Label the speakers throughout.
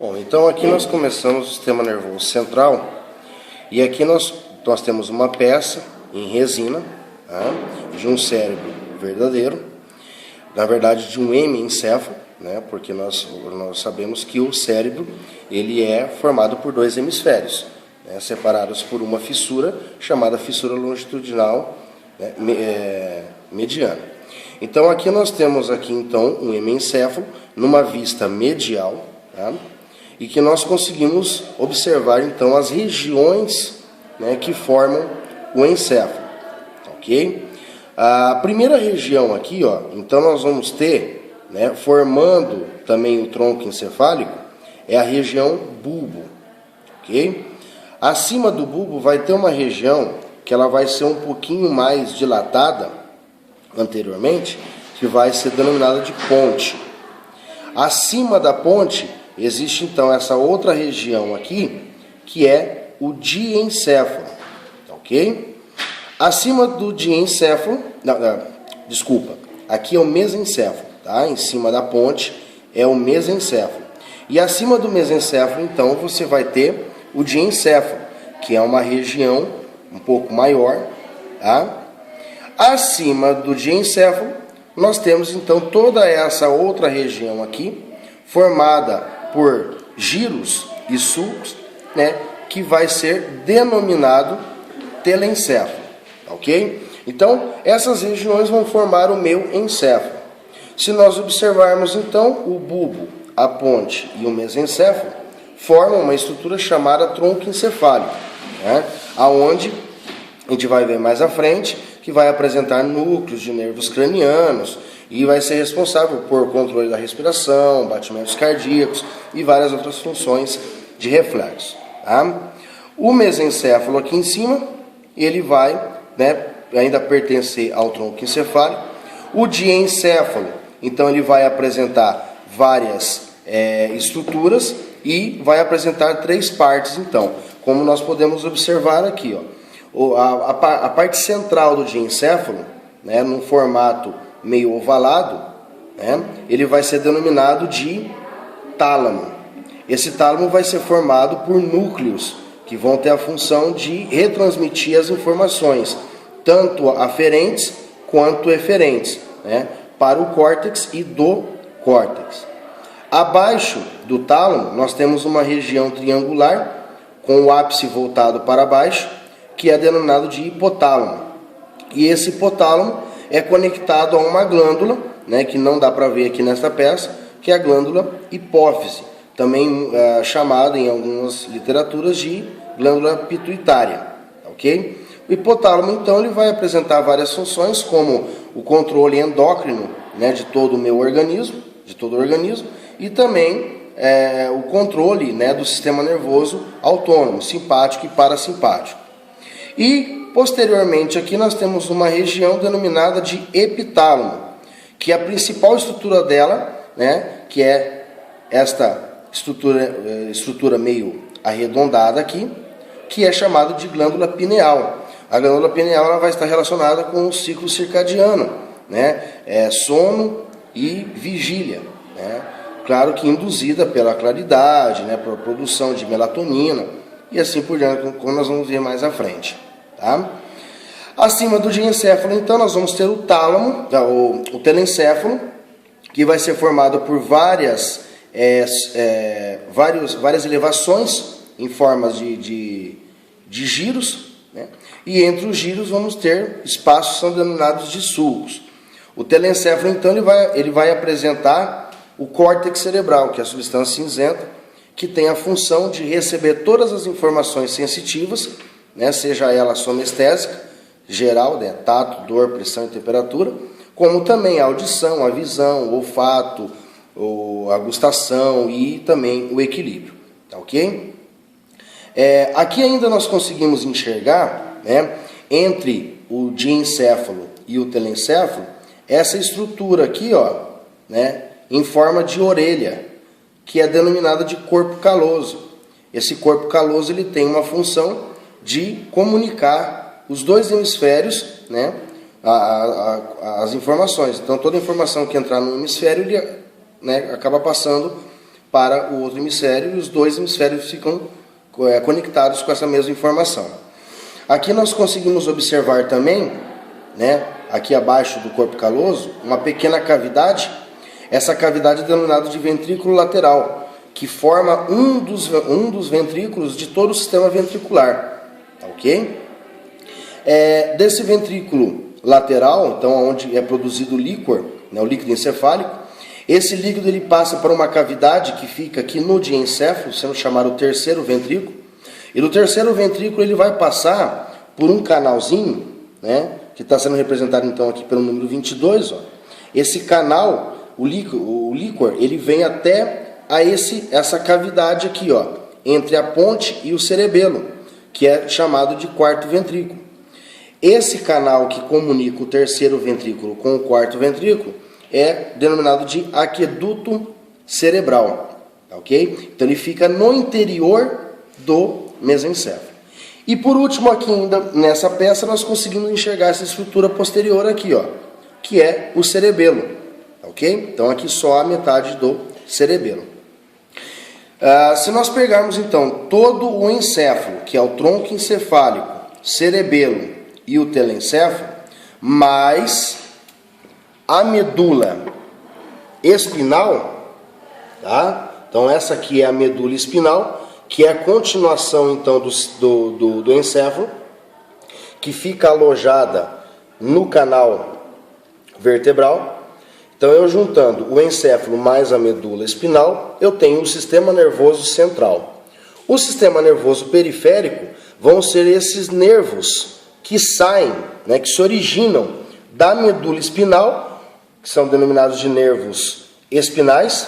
Speaker 1: Bom, então aqui nós começamos o sistema nervoso central e aqui nós temos uma peça em resina, tá, de um cérebro verdadeiro, na verdade de um hemiencéfalo, né, porque nós sabemos que o cérebro ele é formado por dois hemisférios, né, separados por uma fissura chamada fissura longitudinal, né, mediana. Então aqui nós temos então um hemiencéfalo numa vista medial, tá, e que nós conseguimos observar então as regiões, né, que formam o encéfalo, ok? A primeira região aqui, ó, então nós vamos ter, né, formando também o tronco encefálico, é a região bulbo, ok? Acima do bulbo vai ter uma região que ela vai ser um pouquinho mais dilatada anteriormente, que vai ser denominada de ponte. Acima da ponte existe então essa outra região aqui, que é o diencéfalo, ok? Acima do diencéfalo, desculpa, aqui é o mesencéfalo, tá? Em cima da ponte é o mesencéfalo. E acima do mesencéfalo, então, você vai ter o diencéfalo, que é uma região um pouco maior, tá? Acima do diencéfalo, nós temos então toda essa outra região aqui, formada por giros e sulcos, né, que vai ser denominado telencéfalo, ok? Então, essas regiões vão formar o meu encéfalo. Se nós observarmos então o bulbo, a ponte e o mesencéfalo, formam uma estrutura chamada tronco encefálico, né, aonde a gente vai ver mais à frente que vai apresentar núcleos de nervos cranianos e vai ser responsável por controle da respiração, batimentos cardíacos e várias outras funções de reflexo, tá? O mesencéfalo aqui em cima, ele vai, né, ainda pertencer ao tronco encefálico. O diencéfalo, então ele vai apresentar várias estruturas e vai apresentar três partes, então, como nós podemos observar aqui, ó. A parte central do diencéfalo, né, num formato meio ovalado, né, ele vai ser denominado de tálamo. Esse tálamo vai ser formado por núcleos que vão ter a função de retransmitir as informações, tanto aferentes quanto eferentes, né, para o córtex e do córtex. Abaixo do tálamo, nós temos uma região triangular com o ápice voltado para baixo, que é denominado de hipotálamo. E esse hipotálamo é conectado a uma glândula, né, que não dá para ver aqui nesta peça, que é a glândula hipófise, também chamada em algumas literaturas de glândula pituitária, ok? O hipotálamo, então, ele vai apresentar várias funções, como o controle endócrino, né, de todo o meu organismo, e também o controle, né, do sistema nervoso autônomo, simpático e parasimpático. E, posteriormente, aqui nós temos uma região denominada de epitálamo, que a principal estrutura dela, né, que é esta estrutura meio arredondada aqui, que é chamada de glândula pineal. A glândula pineal ela vai estar relacionada com o ciclo circadiano, né, sono e vigília, né, claro que induzida pela claridade, né, pela produção de melatonina e assim por diante, como nós vamos ver mais à frente, tá? Acima do diencéfalo, então, nós vamos ter o tálamo, o telencéfalo, que vai ser formado por várias elevações em formas de giros, né? E entre os giros vamos ter espaços que são denominados de sulcos. O telencéfalo, então, ele vai apresentar o córtex cerebral, que é a substância cinzenta, que tem a função de receber todas as informações sensitivas, né, seja ela sonestésica, geral, né, tato, dor, pressão e temperatura, como também a audição, a visão, o olfato, a gustação e também o equilíbrio, tá, ok? Aqui ainda nós conseguimos enxergar, né, entre o diencéfalo e o telencéfalo, essa estrutura aqui, ó, né, em forma de orelha, que é denominada de corpo caloso. Esse corpo caloso ele tem uma função de comunicar os dois hemisférios, né, as informações. Então toda informação que entrar no hemisfério ele, né, acaba passando para o outro hemisfério e os dois hemisférios ficam conectados com essa mesma informação. Aqui nós conseguimos observar também, né, aqui abaixo do corpo caloso, uma pequena cavidade. Essa cavidade é denominada de ventrículo lateral, que forma um dos ventrículos de todo o sistema ventricular, ok? Desse ventrículo lateral, então, onde é produzido o líquor, né, o líquido encefálico, esse líquido ele passa por uma cavidade que fica aqui no diencéfalo, sendo chamado o terceiro ventrículo, e do terceiro ventrículo ele vai passar por um canalzinho, né, que está sendo representado então aqui pelo número 22, ó. Esse canal, o líquor, ele vem até essa cavidade aqui, ó, entre a ponte e o cerebelo, que é chamado de quarto ventrículo. Esse canal que comunica o terceiro ventrículo com o quarto ventrículo é denominado de aqueduto cerebral, ok? Então ele fica no interior do mesencéfalo. E por último aqui ainda nessa peça nós conseguimos enxergar essa estrutura posterior aqui, ó, que é o cerebelo, ok? Então aqui só a metade do cerebelo. Se nós pegarmos então todo o encéfalo, que é o tronco encefálico, cerebelo e o telencéfalo, mais a medula espinal, tá? Então essa aqui é a medula espinal, que é a continuação então do encéfalo, que fica alojada no canal vertebral. Então eu juntando o encéfalo mais a medula espinal, eu tenho o sistema nervoso central. O sistema nervoso periférico vão ser esses nervos que saem, né, que se originam da medula espinal, que são denominados de nervos espinais,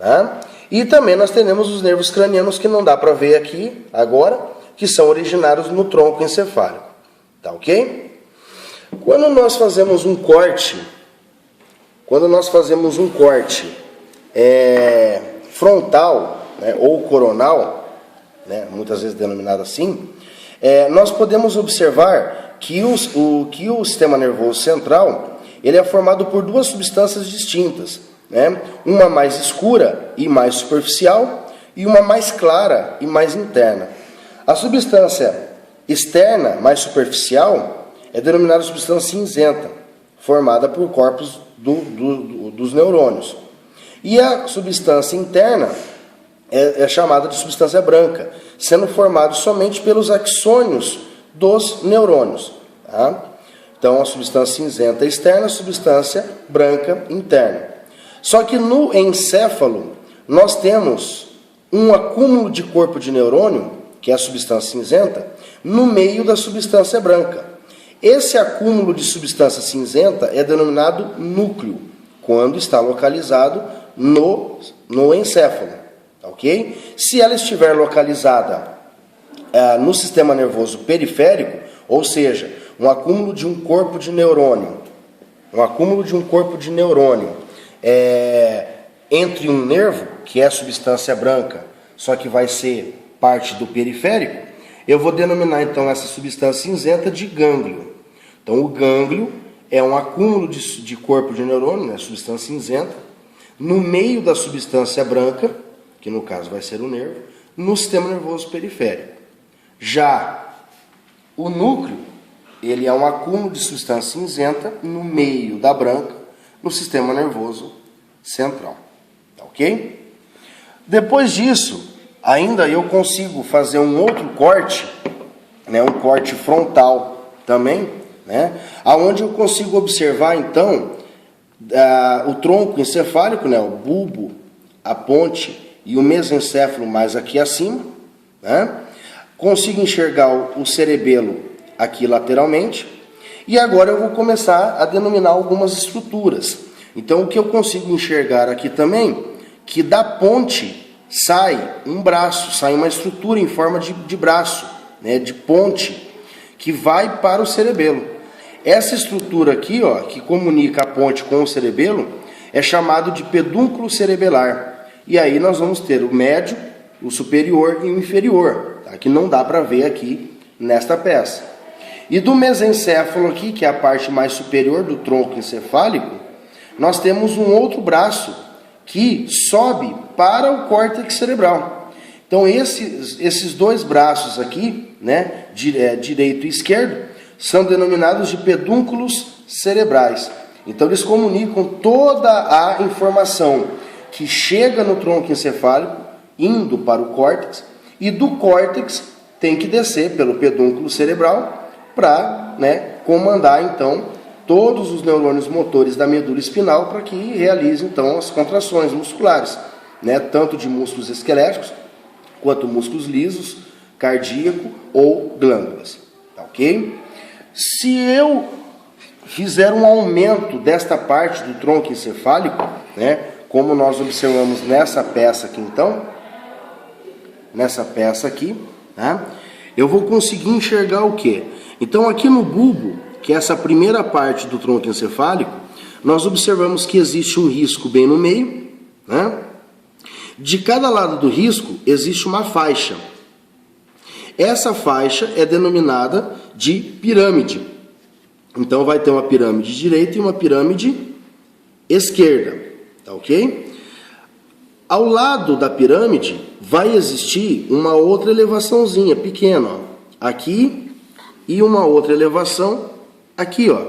Speaker 1: né? E também nós temos os nervos cranianos, que não dá para ver aqui agora, que são originários no tronco encefálico. Tá ok? Quando nós fazemos um corte frontal, né, ou coronal, né, muitas vezes denominado assim, nós podemos observar que o sistema nervoso central ele é formado por duas substâncias distintas, né? Uma mais escura e mais superficial e uma mais clara e mais interna. A substância externa, mais superficial, é denominada substância cinzenta, formada por corpos dos neurônios. E a substância interna é chamada de substância branca, sendo formada somente pelos axônios dos neurônios. Tá? Então, a substância cinzenta externa, a substância branca interna. Só que no encéfalo, nós temos um acúmulo de corpo de neurônio, que é a substância cinzenta, no meio da substância branca. Esse acúmulo de substância cinzenta é denominado núcleo, quando está localizado no encéfalo. Ok? Se ela estiver localizada no sistema nervoso periférico, ou seja, um acúmulo de um corpo de neurônio, entre um nervo, que é a substância branca, só que vai ser parte do periférico, eu vou denominar então essa substância cinzenta de gânglio. Então o gânglio é um acúmulo de corpo de neurônio, né, substância cinzenta, no meio da substância branca, que no caso vai ser o nervo, no sistema nervoso periférico. Já o núcleo, ele é um acúmulo de substância cinzenta no meio da branca, no sistema nervoso central. Ok? Depois disso, ainda eu consigo fazer um outro corte, né, um corte frontal também, né, onde eu consigo observar então o tronco encefálico, né, o bulbo, a ponte e o mesencéfalo mais aqui acima, né? Consigo enxergar o cerebelo aqui lateralmente, e agora eu vou começar a denominar algumas estruturas. Então o que eu consigo enxergar aqui também, que da ponte sai um braço, sai uma estrutura em forma de braço, né, de ponte, que vai para o cerebelo. Essa estrutura aqui, ó, que comunica a ponte com o cerebelo, é chamado de pedúnculo cerebelar. E aí nós vamos ter o médio, o superior e o inferior, tá? Que não dá para ver aqui nesta peça. E do mesencéfalo aqui, que é a parte mais superior do tronco encefálico, nós temos um outro braço, que sobe para o córtex cerebral. Então esses dois braços aqui, né, direito e esquerdo, são denominados de pedúnculos cerebrais. Então eles comunicam toda a informação que chega no tronco encefálico, indo para o córtex, e do córtex tem que descer pelo pedúnculo cerebral para, né, comandar então todos os neurônios motores da medula espinal para que realize então as contrações musculares, né, tanto de músculos esqueléticos quanto músculos lisos, cardíaco ou glândulas, tá ok? Se eu fizer um aumento desta parte do tronco encefálico, né, como nós observamos nessa peça aqui então, nessa peça aqui, tá? Eu vou conseguir enxergar o quê? Então aqui no bulbo, que é essa primeira parte do tronco encefálico, nós observamos que existe um risco bem no meio, né? De cada lado do risco existe uma faixa. Essa faixa é denominada de pirâmide. Então vai ter uma pirâmide direita e uma pirâmide esquerda, tá ok? Ao lado da pirâmide vai existir uma outra elevaçãozinha pequena, ó, aqui, e uma outra elevação aqui, ó,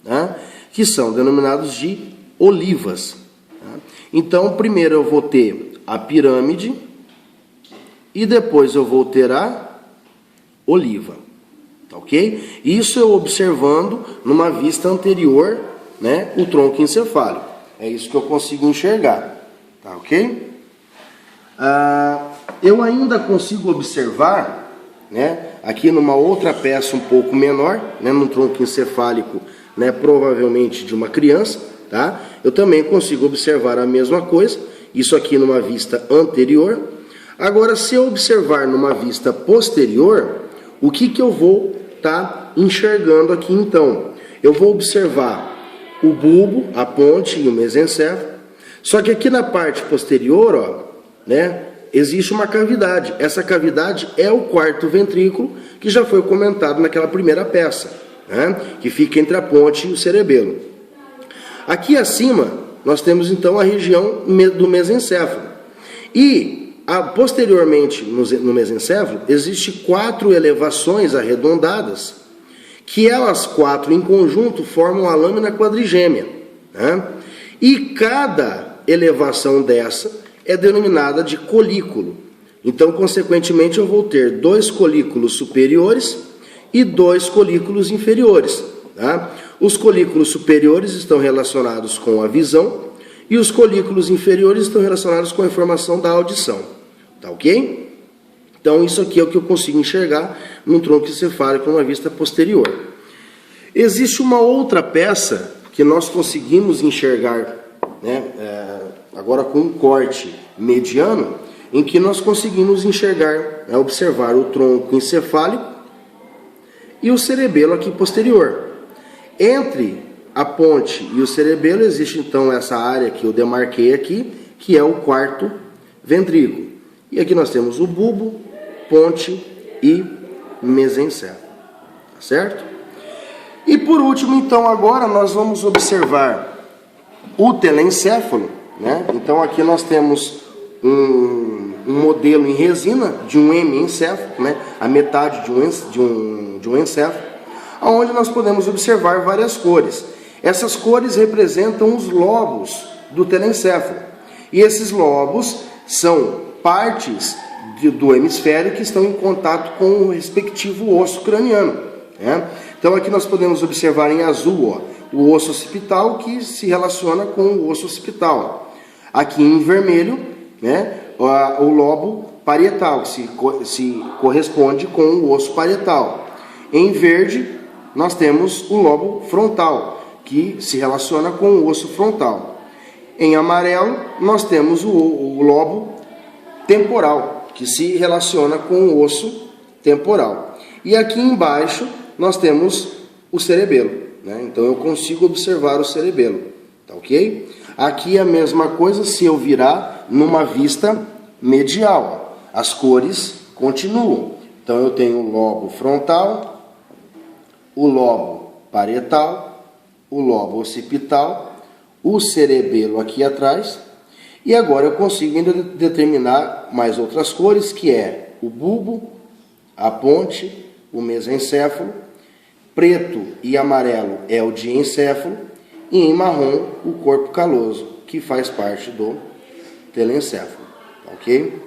Speaker 1: né, que são denominados de olivas. Tá? Então primeiro eu vou ter a pirâmide e depois eu vou ter a oliva, tá ok? Isso eu observando numa vista anterior, né, o tronco encefálico. É isso que eu consigo enxergar, tá ok? Eu ainda consigo observar, né, aqui numa outra peça um pouco menor, né, no tronco encefálico, né, provavelmente de uma criança, tá? Eu também consigo observar a mesma coisa, isso aqui numa vista anterior. Agora, se eu observar numa vista posterior, o que eu vou estar enxergando aqui então? Eu vou observar o bulbo, a ponte e o mesencéfalo. Só que aqui na parte posterior, ó, né, existe uma cavidade. Essa cavidade é o quarto ventrículo, que já foi comentado naquela primeira peça, né, que fica entre a ponte e o cerebelo. Aqui acima, nós temos então a região do mesencéfalo. E posteriormente no mesencéfalo, existem 4 elevações arredondadas, que elas 4 em conjunto formam a lâmina quadrigêmea, né? E cada elevação dessa é denominada de colículo. Então, consequentemente, eu vou ter 2 colículos superiores e 2 colículos inferiores. Tá? Os colículos superiores estão relacionados com a visão e os colículos inferiores estão relacionados com a informação da audição. Tá ok? Então, isso aqui é o que eu consigo enxergar no tronco encefálico numa vista posterior. Existe uma outra peça que nós conseguimos enxergar, né, agora com um corte mediano, em que nós conseguimos enxergar, né, observar o tronco encefálico e o cerebelo aqui posterior. Entre a ponte e o cerebelo existe então essa área que eu demarquei aqui, que é o quarto ventrículo. E aqui nós temos o bulbo, ponte e mesencéfalo, tá certo? E por último, então, agora nós vamos observar o telencéfalo, né? Então aqui nós temos um modelo em resina de um hemiencéfalo, né? A metade de um encéfalo, onde nós podemos observar várias cores. Essas cores representam os lobos do telencéfalo. E esses lobos são partes do hemisfério que estão em contato com o respectivo osso craniano, né? Então aqui nós podemos observar em azul, ó, o osso occipital que se relaciona com o osso occipital. Aqui em vermelho, né, o lobo parietal, que se corresponde com o osso parietal. Em verde, nós temos o lobo frontal, que se relaciona com o osso frontal. Em amarelo, nós temos o lobo temporal, que se relaciona com o osso temporal. E aqui embaixo, nós temos o cerebelo, né? Então eu consigo observar o cerebelo, tá ok? Aqui a mesma coisa se eu virar numa vista medial. As cores continuam. Então eu tenho o lobo frontal, o lobo parietal, o lobo occipital, o cerebelo aqui atrás E agora eu consigo ainda determinar mais outras cores, que é o bulbo, a ponte, o mesencéfalo, preto e amarelo é o diencéfalo, e em marrom o corpo caloso, que faz parte do telencéfalo, ok?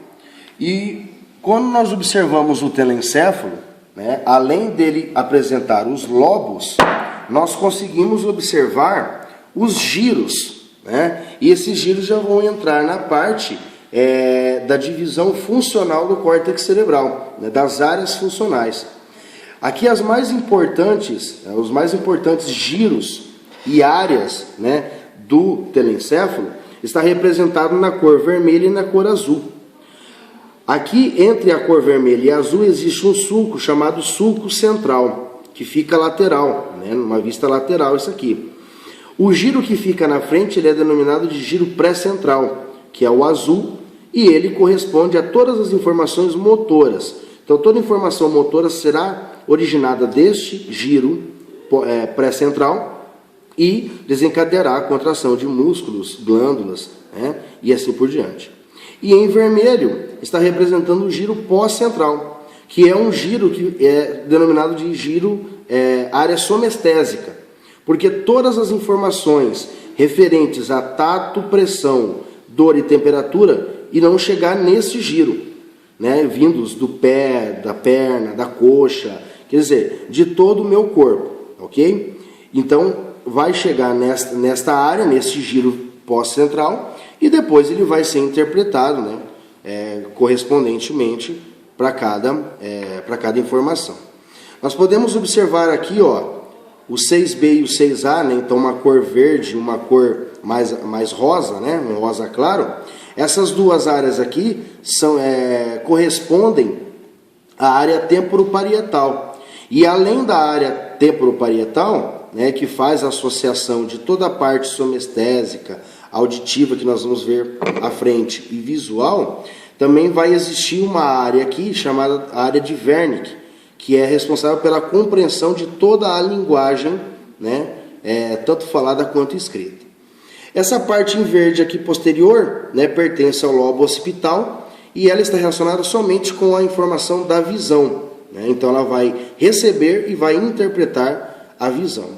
Speaker 1: E quando nós observamos o telencéfalo, né, além dele apresentar os lobos, nós conseguimos observar os giros, né? E esses giros já vão entrar na parte da divisão funcional do córtex cerebral, né, das áreas funcionais. Aqui os mais importantes giros e áreas, né, do telencéfalo está representado na cor vermelha e na cor azul. Aqui entre a cor vermelha e azul existe um sulco chamado sulco central, que fica lateral, né, numa vista lateral isso aqui. O giro que fica na frente ele é denominado de giro pré-central, que é o azul, e ele corresponde a todas as informações motoras. Então toda informação motora será originada deste giro pré-central e desencadeará a contração de músculos, glândulas, né, e assim por diante. E em vermelho está representando o giro pós-central, que é um giro que é denominado de giro área somestésica, porque todas as informações referentes a tato, pressão, dor e temperatura irão chegar nesse giro, né, vindos do pé, da perna, da coxa, quer dizer, de todo o meu corpo, ok? Então, vai chegar nesta área, nesse giro pós-central, e depois ele vai ser interpretado, né, correspondentemente para cada informação. Nós podemos observar aqui, ó, o 6B e o 6A, né, então uma cor verde, uma cor mais rosa, né, um rosa claro. Essas duas áreas aqui correspondem à área temporoparietal. E além da área temporoparietal, né, que faz a associação de toda a parte somestésica, auditiva, que nós vamos ver à frente, e visual, também vai existir uma área aqui chamada área de Wernicke, que é responsável pela compreensão de toda a linguagem, né, tanto falada quanto escrita. Essa parte em verde aqui posterior, né, pertence ao lobo occipital e ela está relacionada somente com a informação da visão, né? Então ela vai receber e vai interpretar a visão.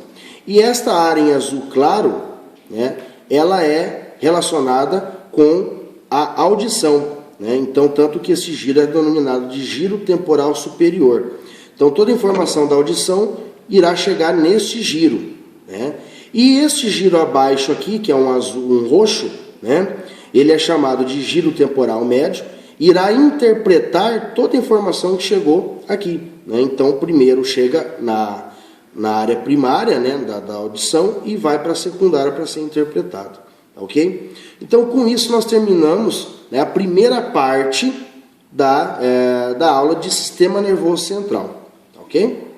Speaker 1: E esta área em azul claro, né, ela é relacionada com a audição, né? Então tanto que esse giro é denominado de giro temporal superior. Então toda a informação da audição irá chegar neste giro, né? E este giro abaixo aqui, que é um roxo, né, ele é chamado de giro temporal médio, irá interpretar toda a informação que chegou aqui, né? Então primeiro chega na área primária, né, da audição e vai para a secundária para ser interpretado, ok? Então com isso nós terminamos, né, a primeira parte da aula de sistema nervoso central, ok?